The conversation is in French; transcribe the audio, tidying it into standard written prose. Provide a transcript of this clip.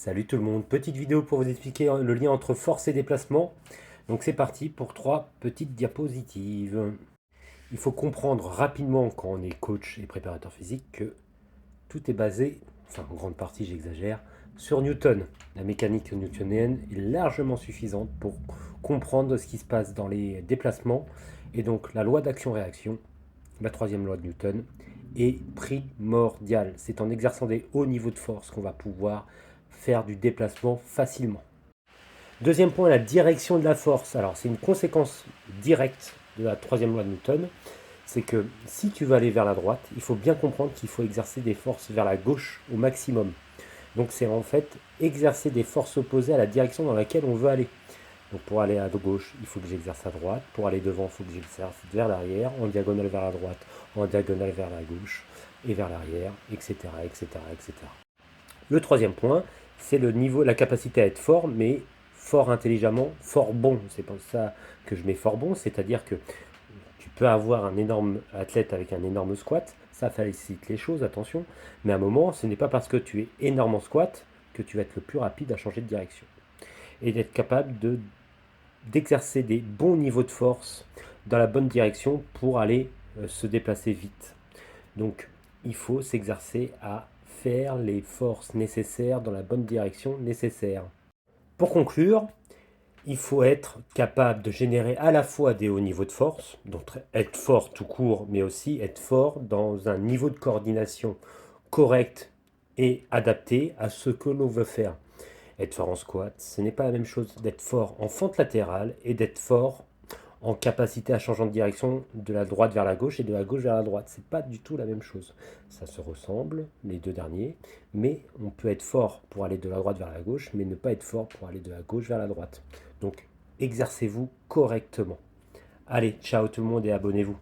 Salut tout le monde, petite vidéo pour vous expliquer le lien entre force et déplacement. Donc c'est parti pour 3 petites diapositives. Il faut comprendre rapidement quand on est coach et préparateur physique que tout est basé, enfin en grande partie j'exagère, sur Newton. La mécanique newtonienne est largement suffisante pour comprendre ce qui se passe dans les déplacements. Et donc la loi d'action-réaction, la troisième loi de Newton, est primordiale. C'est en exerçant des hauts niveaux de force qu'on va pouvoir faire du déplacement facilement. Deuxième point, la direction de la force. Alors c'est une conséquence directe de la troisième loi de Newton. C'est que si tu veux aller vers la droite, il faut bien comprendre qu'il faut exercer des forces vers la gauche au maximum. Donc c'est en fait exercer des forces opposées à la direction dans laquelle on veut aller. Donc pour aller à gauche, il faut que j'exerce à droite. Pour aller devant, il faut que j'exerce vers l'arrière, en diagonale vers la droite, en diagonale vers la gauche et vers l'arrière, etc., etc., etc. Le troisième point, c'est le niveau, la capacité à être fort, mais fort intelligemment, fort bon. C'est pour ça que je mets fort bon, c'est-à-dire que tu peux avoir un énorme athlète avec un énorme squat, ça facilite les choses, attention, mais à un moment, ce n'est pas parce que tu es énorme en squat que tu vas être le plus rapide à changer de direction. Et d'être capable d'exercer des bons niveaux de force dans la bonne direction pour aller se déplacer vite. Donc, il faut s'exercer à faire les forces nécessaires dans la bonne direction nécessaire. Pour conclure, il faut être capable de générer à la fois des hauts niveaux de force, donc être fort tout court, mais aussi être fort dans un niveau de coordination correct et adapté à ce que l'on veut faire. Être fort en squat, ce n'est pas la même chose d'être fort en fente latérale et d'être fort en capacité à changer de direction de la droite vers la gauche et de la gauche vers la droite. C'est pas du tout la même chose. Ça se ressemble, les deux derniers, mais on peut être fort pour aller de la droite vers la gauche, mais ne pas être fort pour aller de la gauche vers la droite. Donc, exercez-vous correctement. Allez, ciao tout le monde et abonnez-vous.